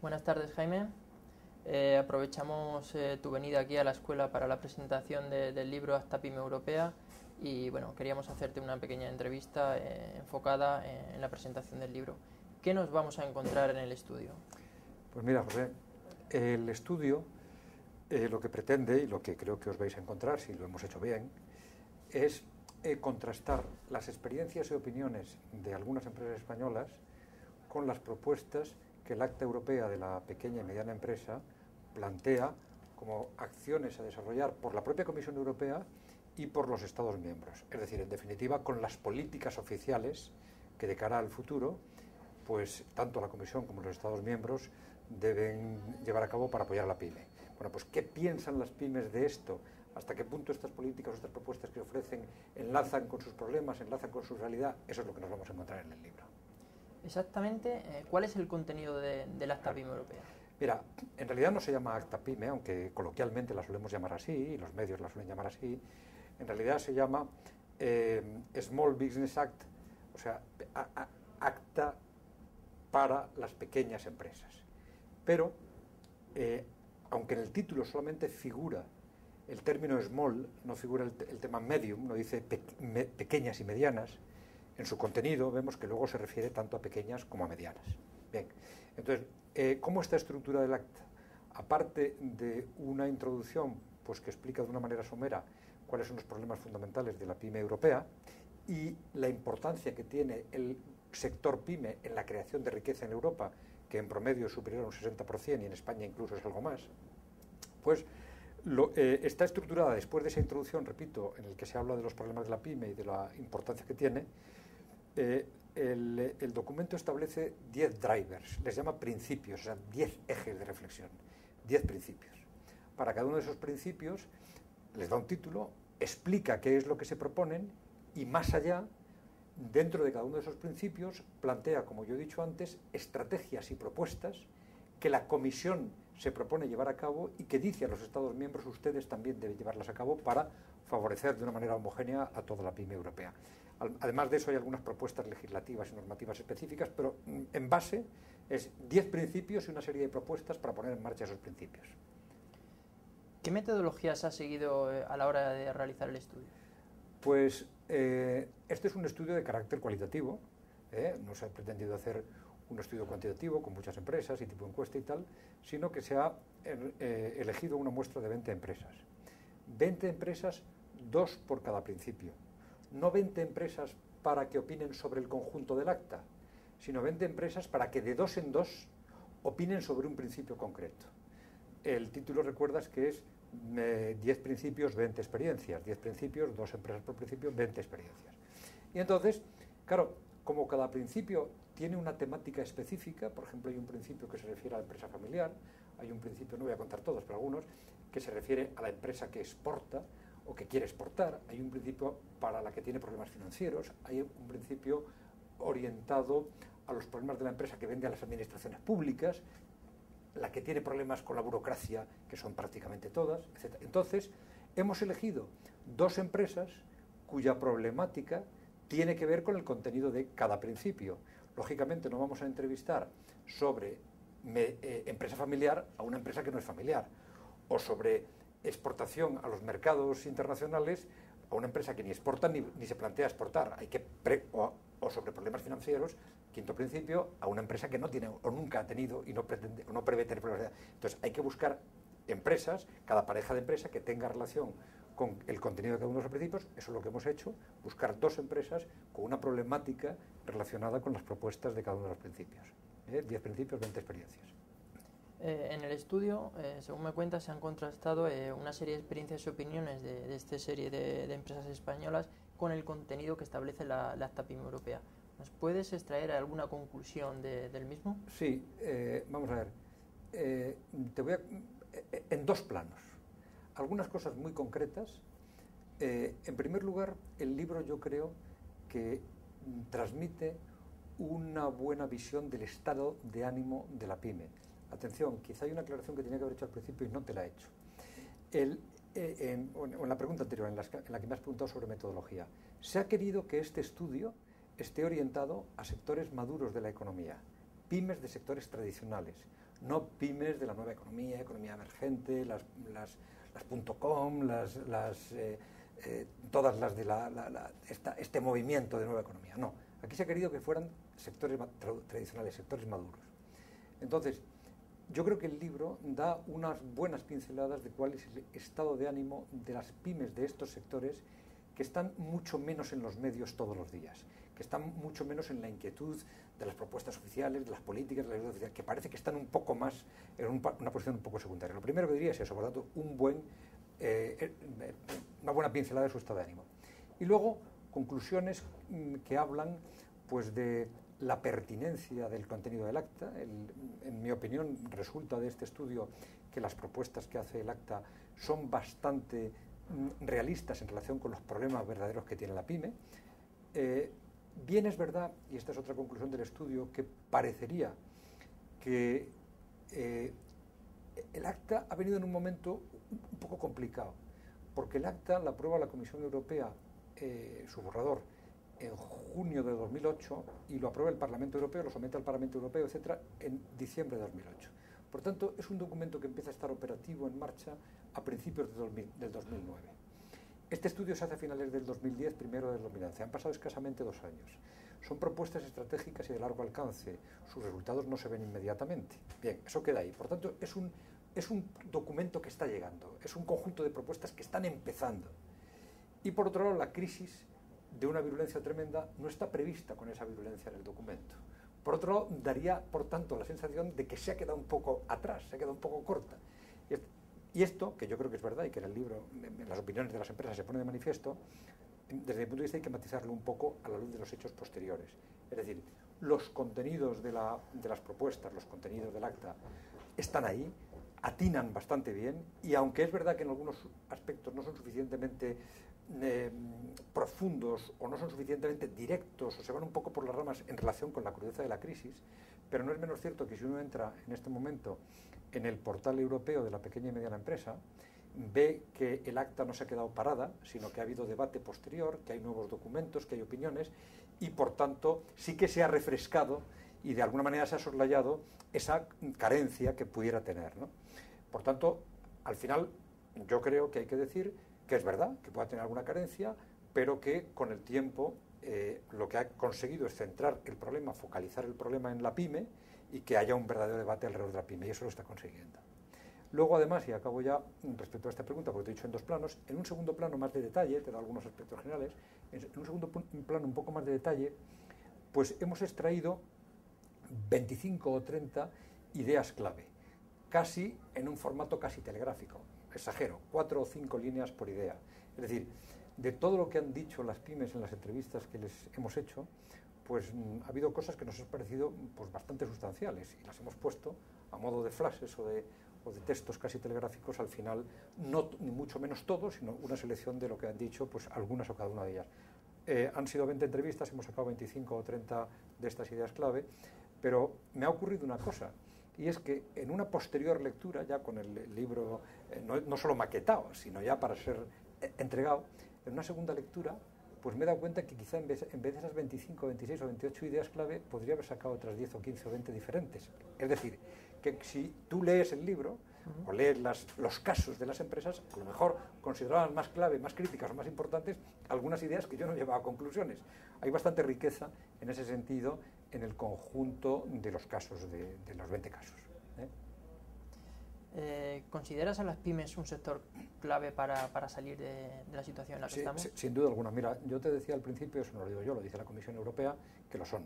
Buenas tardes, Jaime. Aprovechamos tu venida aquí a la escuela para la presentación del libro Acta Pyme Europea y bueno, queríamos hacerte una pequeña entrevista enfocada en la presentación del libro. ¿Qué nos vamos a encontrar en el estudio? Pues mira, José, el estudio lo que pretende y lo que creo que os vais a encontrar, si lo hemos hecho bien, es contrastar las experiencias y opiniones de algunas empresas españolas con las propuestas que el Acta Europea de la Pequeña y Mediana Empresa plantea como acciones a desarrollar por la propia Comisión Europea y por los Estados miembros. Es decir, en definitiva, con las políticas oficiales que de cara al futuro, pues tanto la Comisión como los Estados miembros deben llevar a cabo para apoyar a la PYME. Bueno, pues ¿qué piensan las pymes de esto? ¿Hasta qué punto estas políticas o estas propuestas que ofrecen enlazan con sus problemas, enlazan con su realidad? Eso es lo que nos vamos a encontrar en el libro. Exactamente, ¿cuál es el contenido del Acta Pyme Europea? Mira, en realidad no se llama Acta Pyme, aunque coloquialmente la solemos llamar así, y los medios la suelen llamar así. En realidad se llama Small Business Act, o sea, Acta para las pequeñas empresas. Pero, aunque en el título solamente figura el término small, no figura el tema medium, no dice pequeñas y medianas, en su contenido vemos que luego se refiere tanto a pequeñas como a medianas. Bien, entonces, ¿cómo está estructurada el acta? Aparte de una introducción pues, que explica de una manera somera cuáles son los problemas fundamentales de la pyme europea y la importancia que tiene el sector pyme en la creación de riqueza en Europa, que en promedio es superior a un 60% y en España incluso es algo más, pues está estructurada después de esa introducción, repito, en el que se habla de los problemas de la pyme y de la importancia que tiene. El documento establece 10 drivers, les llama principios, o sea, 10 ejes de reflexión, 10 principios. Para cada uno de esos principios les da un título, explica qué es lo que se proponen y más allá, dentro de cada uno de esos principios, plantea, como yo he dicho antes, estrategias y propuestas que la Comisión se propone llevar a cabo y que dice a los Estados miembros ustedes también deben llevarlas a cabo para favorecer de una manera homogénea a toda la pyme europea. Además de eso hay algunas propuestas legislativas y normativas específicas, pero en base es 10 principios y una serie de propuestas para poner en marcha esos principios. ¿Qué metodologías has seguido a la hora de realizar el estudio? Pues este es un estudio de carácter cualitativo, no se ha pretendido hacer un estudio cuantitativo con muchas empresas y tipo encuesta y tal, sino que se ha elegido una muestra de 20 empresas. 20 empresas, 2 por cada principio. No 20 empresas para que opinen sobre el conjunto del acta, sino 20 empresas para que de 2 en 2 opinen sobre un principio concreto. El título, recuerdas, que es 10 principios, 20 experiencias. 10 principios, 2 empresas por principio, 20 experiencias. Y entonces, claro, como cada principio tiene una temática específica, por ejemplo, hay un principio que se refiere a la empresa familiar, hay un principio, no voy a contar todos, pero algunos, que se refiere a la empresa que exporta o que quiere exportar, hay un principio para la que tiene problemas financieros, hay un principio orientado a los problemas de la empresa que vende a las administraciones públicas, la que tiene problemas con la burocracia, que son prácticamente todas, etc. Entonces, hemos elegido 2 empresas cuya problemática tiene que ver con el contenido de cada principio. Lógicamente no vamos a entrevistar sobre empresa familiar a una empresa que no es familiar, o sobre exportación a los mercados internacionales a una empresa que ni exporta ni se plantea exportar. O sobre problemas financieros, quinto principio, a una empresa que no tiene o nunca ha tenido y no pretende o no prevé tener problemas. Entonces hay que buscar empresas, cada pareja de empresa que tenga relación con el contenido de cada uno de los principios. Eso es lo que hemos hecho, buscar 2 empresas con una problemática relacionada con las propuestas de cada uno de los principios. 10 principios, 20 experiencias. En el estudio, según me cuentas, se han contrastado una serie de experiencias y opiniones de esta serie de empresas españolas con el contenido que establece la Acta Pyme Europea. ¿Nos puedes extraer alguna conclusión del mismo? Sí, vamos a ver. En 2 planos. Algunas cosas muy concretas. En primer lugar, el libro yo creo que transmite una buena visión del estado de ánimo de la pyme. Atención, quizá hay una aclaración que tenía que haber hecho al principio y no te la he hecho. En la pregunta anterior, en la que me has preguntado sobre metodología, se ha querido que este estudio esté orientado a sectores maduros de la economía, pymes de sectores tradicionales, no pymes de la nueva economía, economía emergente, las .com, todas las de este movimiento de nueva economía. No, aquí se ha querido que fueran sectores tradicionales, sectores maduros. Entonces, yo creo que el libro da unas buenas pinceladas de cuál es el estado de ánimo de las pymes de estos sectores que están mucho menos en los medios todos los días, que están mucho menos en la inquietud de las propuestas oficiales, de las políticas, de la ayuda oficial, que parece que están un poco más en una posición un poco secundaria. Lo primero que diría es eso, por lo tanto, una buena pincelada de su estado de ánimo. Y luego, conclusiones que hablan pues, de la pertinencia del contenido del acta. En mi opinión, resulta de este estudio que las propuestas que hace el acta son bastante realistas en relación con los problemas verdaderos que tiene la pyme. Bien es verdad, y esta es otra conclusión del estudio, que parecería que el acta ha venido en un momento un poco complicado, porque el acta la aprueba la Comisión Europea, su borrador, en junio de 2008 y lo aprueba el Parlamento Europeo, lo somete al Parlamento Europeo, etcétera, en diciembre de 2008. Por tanto, es un documento que empieza a estar operativo en marcha a principios del 2009. Este estudio se hace a finales del 2010, primero del 2011. Han pasado escasamente 2 años. Son propuestas estratégicas y de largo alcance. Sus resultados no se ven inmediatamente. Bien, eso queda ahí. Por tanto, es un documento que está llegando. Es un conjunto de propuestas que están empezando. Y por otro lado, la crisis de una virulencia tremenda no está prevista con esa virulencia en el documento. Por otro lado, daría, por tanto, la sensación de que se ha quedado un poco atrás, se ha quedado un poco corta. Y esto, que yo creo que es verdad y que en el libro, en las opiniones de las empresas se pone de manifiesto, desde mi punto de vista hay que matizarlo un poco a la luz de los hechos posteriores. Es decir, los contenidos de las propuestas, los contenidos del acta, están ahí, atinan bastante bien, y aunque es verdad que en algunos aspectos no son suficientemente profundos o no son suficientemente directos o se van un poco por las ramas en relación con la crudeza de la crisis, pero no es menos cierto que si uno entra en este momento en el portal europeo de la pequeña y mediana empresa, ve que el acta no se ha quedado parada, sino que ha habido debate posterior, que hay nuevos documentos, que hay opiniones, y por tanto sí que se ha refrescado y de alguna manera se ha soslayado esa carencia que pudiera tener, ¿no? Por tanto, al final yo creo que hay que decir que es verdad, que pueda tener alguna carencia, pero que con el tiempo lo que ha conseguido es centrar el problema, focalizar el problema en la pyme y que haya un verdadero debate alrededor de la pyme, y eso lo está consiguiendo. Luego, además, y acabo ya respecto a esta pregunta, porque te he dicho en 2 planos, en un segundo plano más de detalle, te da algunos aspectos generales, en un segundo plano un poco más de detalle, pues hemos extraído 25 o 30 ideas clave, casi en un formato casi telegráfico. Exagero, 4 o 5 líneas por idea. Es decir, de todo lo que han dicho las pymes en las entrevistas que les hemos hecho, pues ha habido cosas que nos han parecido pues, bastante sustanciales y las hemos puesto a modo de flashes o de textos casi telegráficos al final, no ni mucho menos todo, sino una selección de lo que han dicho, pues algunas o cada una de ellas. Han sido 20 entrevistas, hemos sacado 25 o 30 de estas ideas clave, pero me ha ocurrido una cosa, y es que en una posterior lectura, ya con el libro no solo maquetado, sino ya para ser entregado, en una segunda lectura, pues me he dado cuenta que quizá en vez de esas 25, 26 o 28 ideas clave, podría haber sacado otras 10 o 15 o 20 diferentes. Es decir, que si tú lees el libro o lees los casos de las empresas, a lo mejor consideraban más clave, más críticas o más importantes algunas ideas que yo no llevaba a conclusiones. Hay bastante riqueza en ese sentido en el conjunto de los casos, de los 20 casos. ¿Consideras a las pymes un sector clave para salir de la situación en la que estamos? Sí, sin duda alguna. Mira, yo te decía al principio, eso no lo digo yo, lo dice la Comisión Europea, que lo son.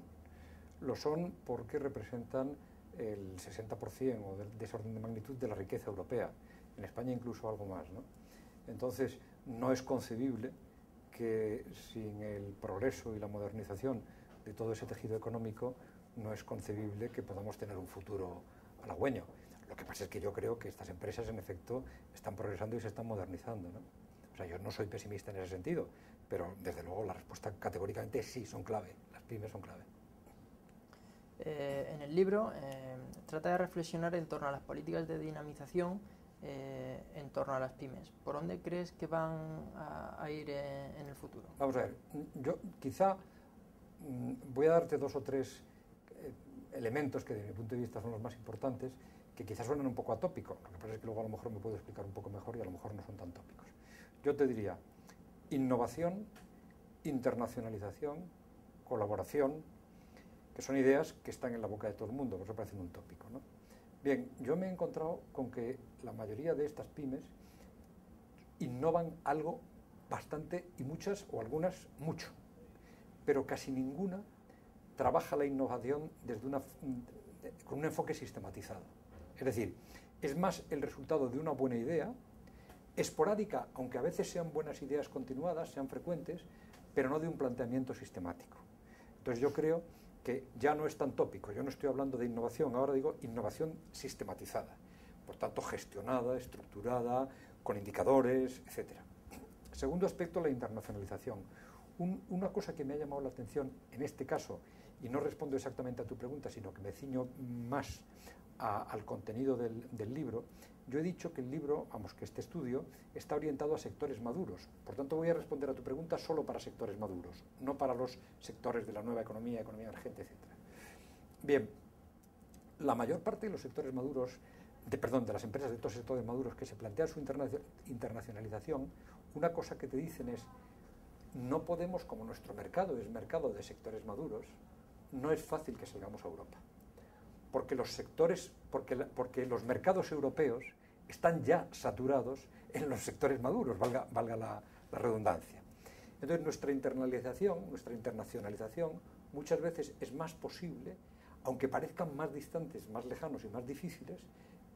Lo son porque representan el 60% o de ese orden de magnitud de la riqueza europea. En España incluso algo más, ¿no? Entonces, no es concebible que sin el progreso y la modernización de todo ese tejido económico, no es concebible que podamos tener un futuro halagüeño. Lo que pasa es que yo creo que estas empresas, en efecto, están progresando y se están modernizando, ¿no? O sea, yo no soy pesimista en ese sentido, pero desde luego la respuesta categóricamente es sí, son clave, las pymes son clave. En el libro trata de reflexionar en torno a las políticas de dinamización en torno a las pymes. ¿Por dónde crees que van a ir en el futuro? Vamos a ver, yo quizá voy a darte 2 o 3 elementos que desde mi punto de vista son los más importantes, que quizás suenan un poco atópicos, lo que pasa es que luego a lo mejor me puedo explicar un poco mejor y a lo mejor no son tan tópicos. Yo te diría innovación, internacionalización, colaboración, que son ideas que están en la boca de todo el mundo, por eso parecen un tópico, ¿no? Bien, yo me he encontrado con que la mayoría de estas pymes innovan algo bastante, y muchas o algunas mucho, pero casi ninguna trabaja la innovación con un enfoque sistematizado. Es decir, es más el resultado de una buena idea, esporádica, aunque a veces sean buenas ideas continuadas, sean frecuentes, pero no de un planteamiento sistemático. Entonces yo creo que ya no es tan tópico, yo no estoy hablando de innovación, ahora digo innovación sistematizada, por tanto gestionada, estructurada, con indicadores, etc. Segundo aspecto, la internacionalización. Una cosa que me ha llamado la atención en este caso, y no respondo exactamente a tu pregunta, sino que me ciño más al contenido del libro, yo he dicho que el libro, que este estudio, está orientado a sectores maduros. Por tanto, voy a responder a tu pregunta solo para sectores maduros, no para los sectores de la nueva economía, economía emergente, etc. Bien, la mayor parte de los sectores maduros, de las empresas de estos sectores maduros que se plantean su internacionalización, una cosa que te dicen es: no podemos, como nuestro mercado es mercado de sectores maduros, no es fácil que salgamos a Europa. Porque los mercados europeos están ya saturados en los sectores maduros, valga la redundancia. Entonces nuestra internacionalización muchas veces es más posible, aunque parezcan más distantes, más lejanos y más difíciles,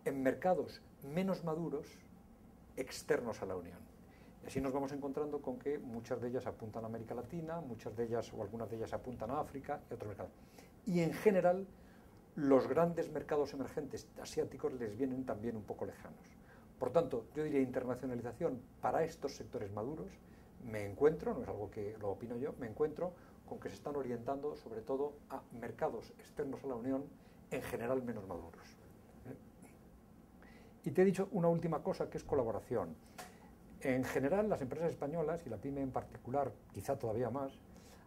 en mercados menos maduros externos a la Unión. Y así nos vamos encontrando con que muchas de ellas apuntan a América Latina, muchas de ellas o algunas de ellas apuntan a África y otros mercados. Y en general, los grandes mercados emergentes asiáticos les vienen también un poco lejanos. Por tanto, yo diría internacionalización para estos sectores maduros. Me encuentro, no es algo que lo opino yo, me encuentro con que se están orientando sobre todo a mercados externos a la Unión, en general menos maduros. Y te he dicho una última cosa, que es colaboración. En general, las empresas españolas, y la PYME en particular, quizá todavía más,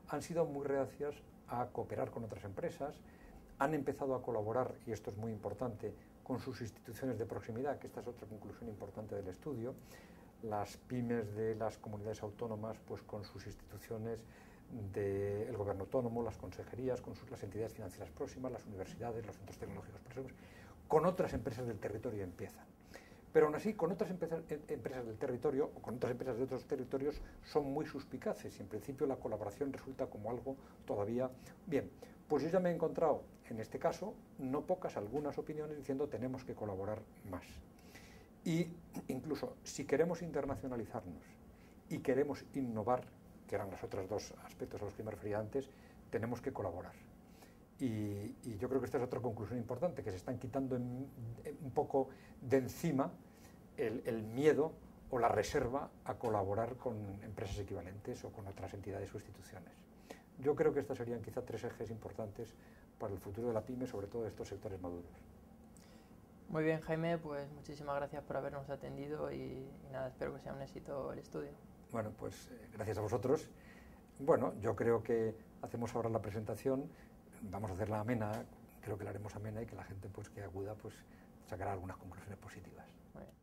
han sido muy reacias a cooperar con otras empresas, han empezado a colaborar, y esto es muy importante, con sus instituciones de proximidad, que esta es otra conclusión importante del estudio. Las pymes de las comunidades autónomas, pues con sus instituciones del gobierno autónomo, las consejerías, con las entidades financieras próximas, las universidades, los centros tecnológicos próximos, con otras empresas del territorio empiezan. Pero aún así, con otras empresas del territorio o con otras empresas de otros territorios son muy suspicaces y en principio la colaboración resulta como algo todavía bien. Pues yo ya me he encontrado, en este caso, no pocas, algunas opiniones diciendo tenemos que colaborar más. Y incluso si queremos internacionalizarnos y queremos innovar, que eran los otros dos aspectos a los que me refería antes, tenemos que colaborar. Y yo creo que esta es otra conclusión importante, que se están quitando un poco de encima el miedo o la reserva a colaborar con empresas equivalentes o con otras entidades o instituciones. Yo creo que estos serían quizá tres ejes importantes para el futuro de la PYME, sobre todo de estos sectores maduros. Muy bien, Jaime, pues muchísimas gracias por habernos atendido y nada, espero que sea un éxito el estudio. Bueno, pues gracias a vosotros. Bueno, yo creo que hacemos ahora la presentación, vamos a hacerla amena, creo que la haremos amena y que la gente pues que acuda pues sacará algunas conclusiones positivas. Muy bien.